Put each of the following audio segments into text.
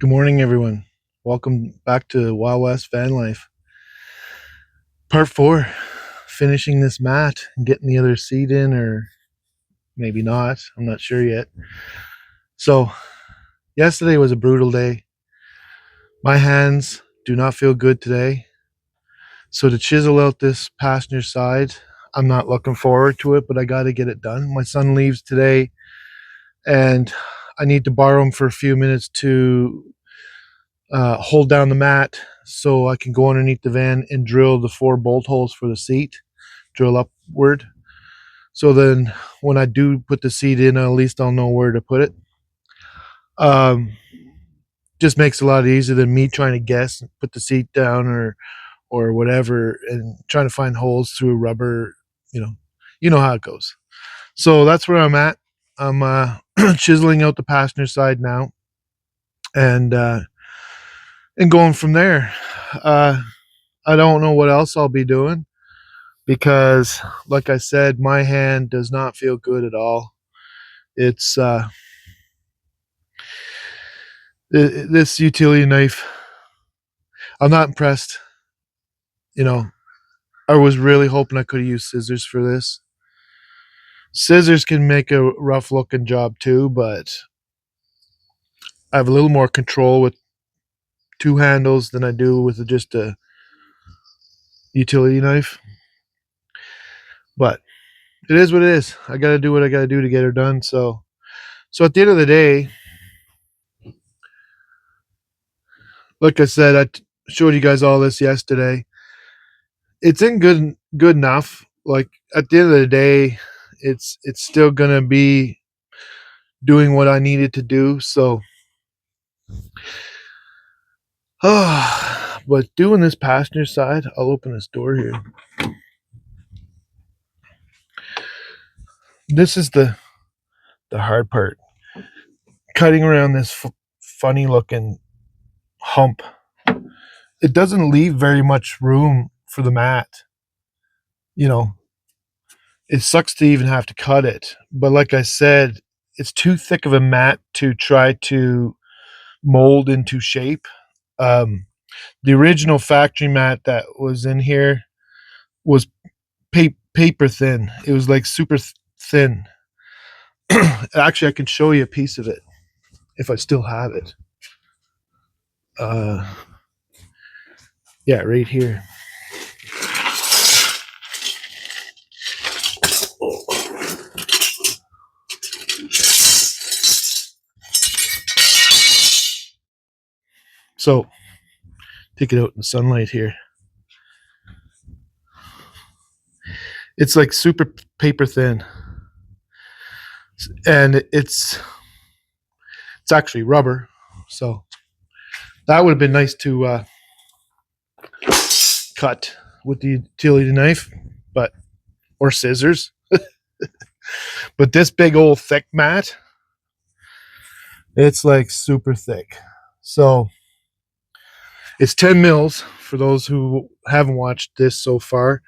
Good morning, everyone. Welcome back to Wild West Van Life. Part 4, finishing this mat and getting the other seat in, or maybe not. I'm not sure yet. So, yesterday was a brutal day. My hands do not feel good today. So, to chisel out this passenger side, I'm not looking forward to it, but I got to get it done. My son leaves today, and I need to borrow him for a few minutes to hold down the mat so I can go underneath the van and drill the 4 bolt holes for the seat, drill upward. So then when I do put the seat in, at least I'll know where to put it. Just makes it a lot easier than me trying to guess and put the seat down or whatever and trying to find holes through rubber. You know how it goes. So that's where I'm at. I'm chiseling out the passenger side now, and going from there. I don't know what else I'll be doing because, like I said, my hand does not feel good at all. It's this utility knife. I'm not impressed. I was really hoping I could have used scissors for this. Scissors can make a rough looking job too, but I have a little more control with 2 handles than I do with just a utility knife. But it is what it is. I got to do what I got to do to get her done. So at the end of the day, like I said, I showed you guys all this yesterday. It's in good enough. Like at the end of the day, it's still gonna be doing what I needed to do. So, but doing this passenger side, I'll open this door here. This is the hard part. Cutting around this funny looking hump. It doesn't leave very much room for the mat. It sucks to even have to cut it. But like I said, it's too thick of a mat to try to mold into shape. The original factory mat that was in here was paper thin. It was like super thin. Actually, I can show you a piece of it if I still have it. Yeah, right here. So, take it out in the sunlight here. It's like super paper thin, and it's actually rubber. So that would have been nice to cut with the utility knife, or scissors. But this big old thick mat, it's like super thick. So it's 10 mils for those who haven't watched this so far.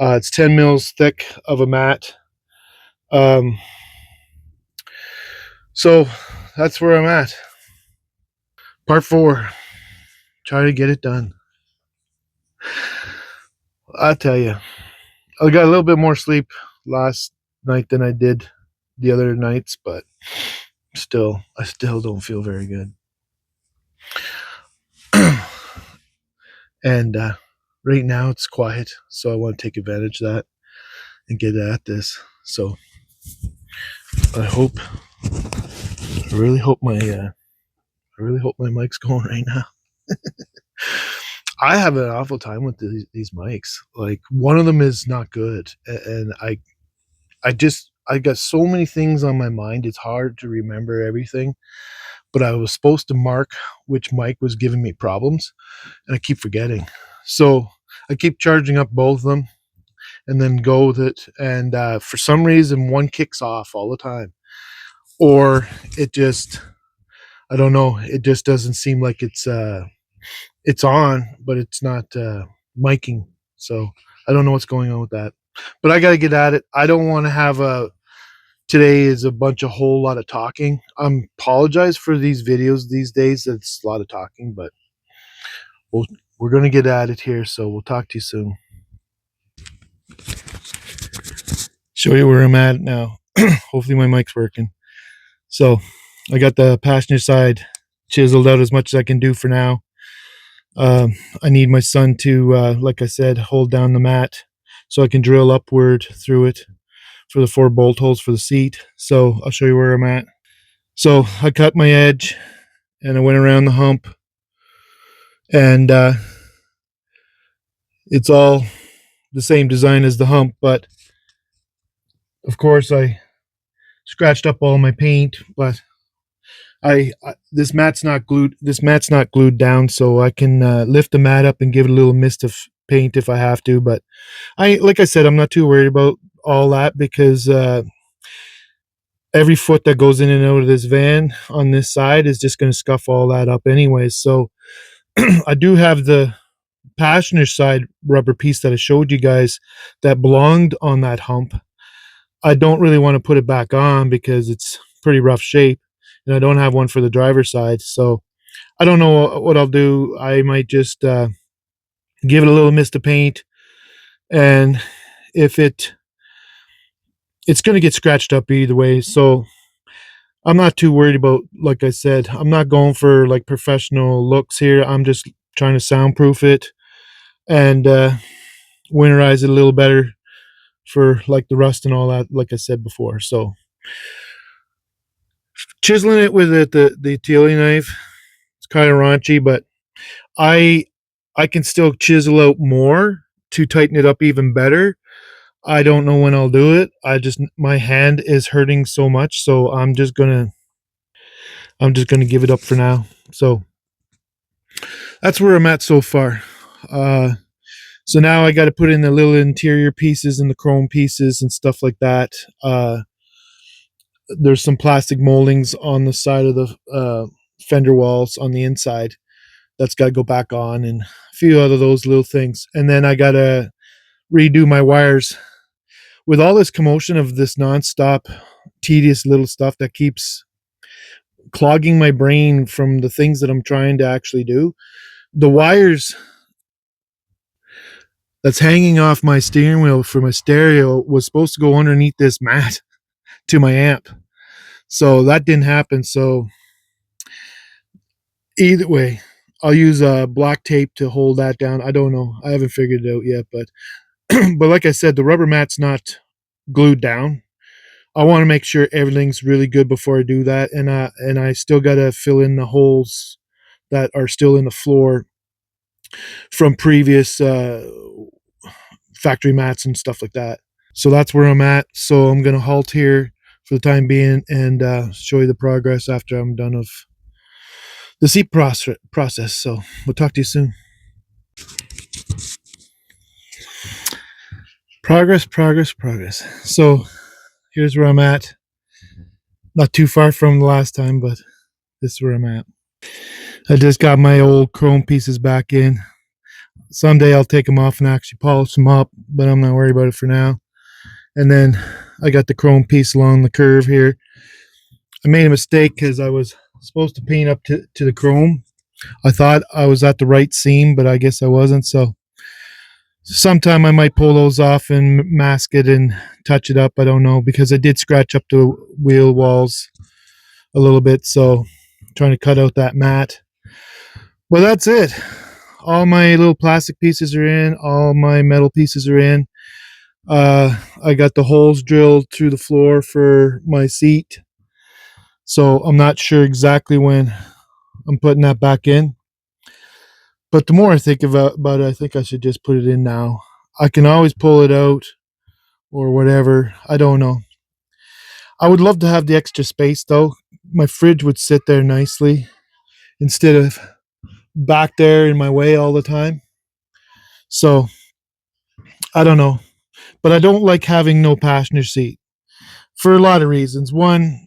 It's 10 mils thick of a mat. So that's where I'm at. Part 4. Try to get it done. I tell you, I got a little bit more sleep last night than I did the other nights, but I still don't feel very good. And right now it's quiet, so I want to take advantage of that and get at this. So I really hope my mic's going right now. I have an awful time with these mics. Like, one of them is not good, and I got so many things on my mind. It's hard to remember everything. But I was supposed to mark which mic was giving me problems, and I keep forgetting. So I keep charging up both of them and then go with it. And for some reason, one kicks off all the time, or it just, I don't know. It just doesn't seem like it's on, but it's not miking. So I don't know what's going on with that. But I got to get at it. I don't want to have a today is a whole lot of talking. I apologize for these videos these days. It's a lot of talking, but we're going to get at it here. So we'll talk to you soon. Show you where I'm at now. Hopefully my mic's working. So I got the passenger side chiseled out as much as I can do for now. I need my son to, like I said, hold down the mat so I can drill upward through it for the 4 bolt holes for the seat. So I'll show you where I'm at. So I cut my edge and I went around the hump, and it's all the same design as the hump, but of course I scratched up all my paint, but this mat's not glued down, so I can lift the mat up and give it a little mist of paint if I have to. But like I said, I'm not too worried about all that, because every foot that goes in and out of this van on this side is just going to scuff all that up anyways. So I do have the passenger side rubber piece that I showed you guys that belonged on that hump. I don't really want to put it back on because it's pretty rough shape, and I don't have one for the driver's side. So I don't know what I'll do. I might just give it a little mist of paint, and if it's going to get scratched up either way. So I'm not too worried about, like I said, I'm not going for like professional looks here. I'm just trying to soundproof it and winterize it a little better for like the rust and all that, like I said before. So chiseling it with the utility knife, it's kind of raunchy, but I can still chisel out more to tighten it up even better. I don't know when I'll do it. My hand is hurting so much, so I'm just gonna give it up for now. So that's where I'm at so far. So now I got to put in the little interior pieces and the chrome pieces and stuff like that. There's some plastic moldings on the side of the fender walls on the inside that's got to go back on, and a few other those little things. And then I got to redo my wires. With all this commotion of this nonstop, tedious little stuff that keeps clogging my brain from the things that I'm trying to actually do, the wires that's hanging off my steering wheel for my stereo was supposed to go underneath this mat to my amp. So that didn't happen. So either way, I'll use black tape to hold that down. I don't know. I haven't figured it out yet, but but like I said, the rubber mat's not glued down. I want to make sure everything's really good before I do that, and I still got to fill in the holes that are still in the floor from previous factory mats and stuff like that. So that's where I'm at. So I'm going to halt here for the time being and show you the progress after I'm done of the seat process. So we'll talk to you soon. Progress. So here's where I'm at. Not too far from the last time, but this is where I'm at. I just got my old chrome pieces back in. Someday I'll take them off and actually polish them up, but I'm not worried about it for now. And then I got the chrome piece along the curve here. I made a mistake because I was supposed to paint up to the chrome. I thought I was at the right seam, but I guess I wasn't. So sometime I might pull those off and mask it and touch it up. I don't know, because I did scratch up the wheel walls a little bit. So I'm trying to cut out that mat. Well, that's it. All my little plastic pieces are in. All my metal pieces are in. I got the holes drilled through the floor for my seat. So I'm not sure exactly when I'm putting that back in. But the more I think about it, I think I should just put it in now. I can always pull it out or whatever. I don't know. I would love to have the extra space, though. My fridge would sit there nicely instead of back there in my way all the time. So I don't know. But I don't like having no passenger seat for a lot of reasons. One,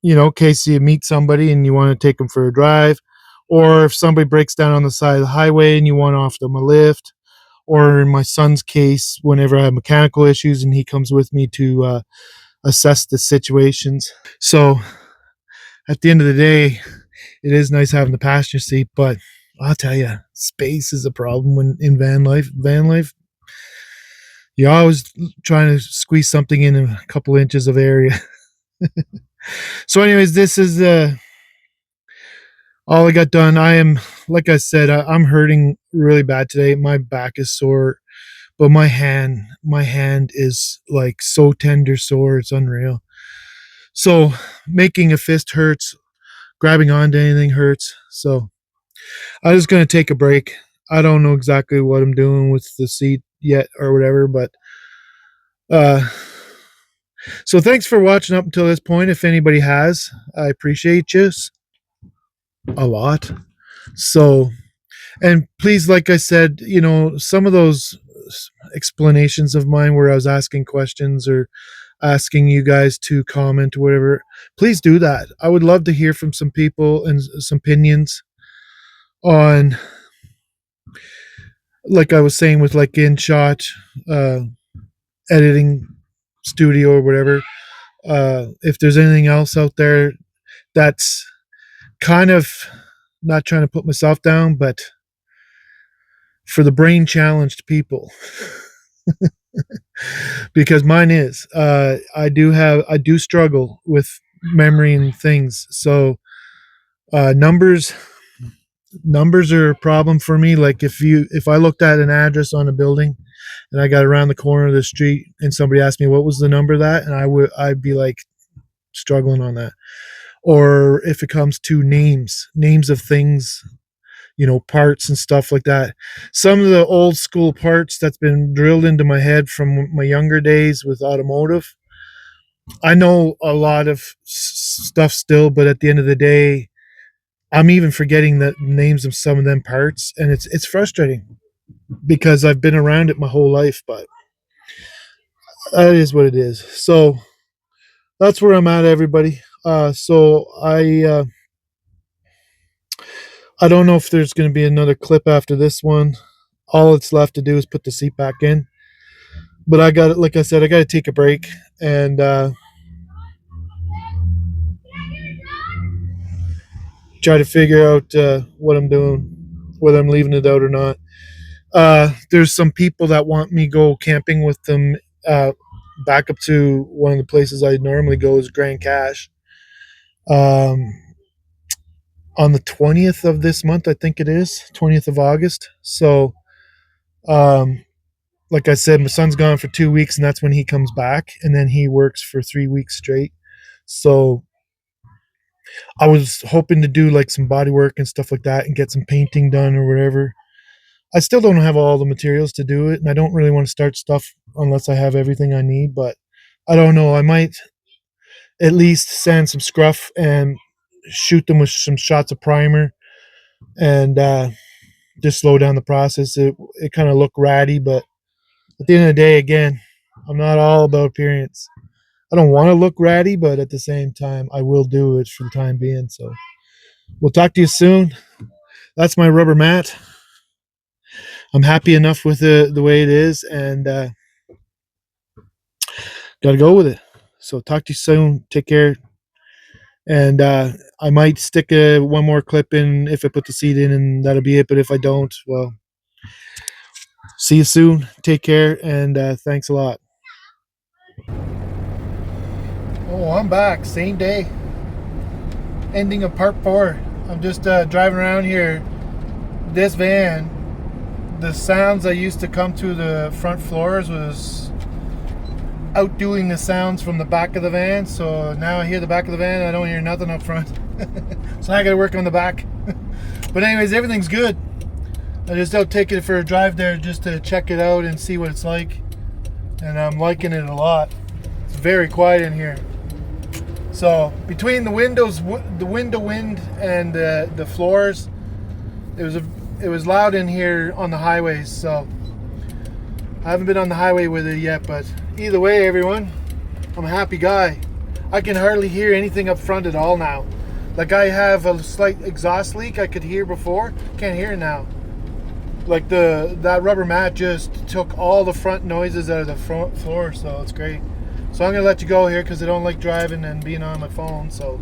in case you meet somebody and you want to take them for a drive, or if somebody breaks down on the side of the highway and you want to offer them a lift, or in my son's case, whenever I have mechanical issues and he comes with me to a assess the situations. So at the end of the day, it is nice having the passenger seat, but I'll tell you, space is a problem when in van life. Van life, you're always trying to squeeze something in a couple inches of area. So, anyways, this is all I got done. I am, like I said, I'm hurting really bad today. My back is sore, but my hand is like so tender sore. It's unreal. So making a fist hurts. Grabbing onto anything hurts. So I'm just gonna take a break. I don't know exactly what I'm doing with the seat yet or whatever, but uh so thanks for watching up until this point. If anybody has, I appreciate you a lot. So, and please, like I said, some of those explanations of mine where I was asking questions or asking you guys to comment or whatever, please do that. I would love to hear from some people and some opinions on, like I was saying, with like InShot, uh, editing studio or whatever. If there's anything else out there that's kind of, not trying to put myself down, but for the brain challenged people, because mine is, I do struggle with memory and things. So numbers are a problem for me. Like if I looked at an address on a building and I got around the corner of the street and somebody asked me what was the number of that, and I'd be like struggling on that. Or if it comes to names of things, parts and stuff like that. Some of the old school parts that's been drilled into my head from my younger days with automotive, I know a lot of stuff still, but at the end of the day, I'm even forgetting the names of some of them parts, and it's frustrating because I've been around it my whole life, but that is what it is. So that's where I'm at, everybody. So I don't know if there's going to be another clip after this one. All it's left to do is put the seat back in. But I got, like I said, I got to take a break and try to figure out what I'm doing, whether I'm leaving it out or not. There's some people that want me go camping with them back up to one of the places I normally go is Grand Cache. On the 20th of this month, I think it is 20th of August. So, like I said, my son's gone for 2 weeks, and that's when he comes back, and then he works for 3 weeks straight. So I was hoping to do like some body work and stuff like that and get some painting done or whatever. I still don't have all the materials to do it, and I don't really want to start stuff unless I have everything I need, but I don't know. I might at least sand some scruff and shoot them with some shots of primer and just slow down the process. It kind of look ratty, but at the end of the day, again, I'm not all about appearance. I don't want to look ratty, but at the same time, I will do it for the time being. So we'll talk to you soon. That's my rubber mat. I'm happy enough with the way it is, and got to go with it. So talk to you soon. Take care. And I might stick one more clip in if I put the seat in, and that'll be it. But if I don't, well, see you soon. Take care, and thanks a lot. Oh, I'm back. Same day. Ending of part 4. I'm just driving around here. This van, the sounds I used to come to the front floors was outdoing the sounds from the back of the van. So now I hear the back of the van, I don't hear nothing up front. So I gotta work on the back. But anyways, everything's good. I just out taking it for a drive there just to check it out and see what it's like. And I'm liking it a lot. It's very quiet in here. So between the windows, the window wind and the floors, it was loud in here on the highways. So I haven't been on the highway with it yet, but either way, everyone, I'm a happy guy. I can hardly hear anything up front at all now. Like I have a slight exhaust leak I could hear before, can't hear it now. Like that rubber mat just took all the front noises out of the front floor, so it's great. So I'm gonna let you go here because I don't like driving and being on my phone. So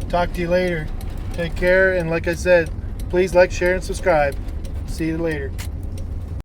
talk to you later. Take care, and like I said, please like, share, and subscribe. See you later.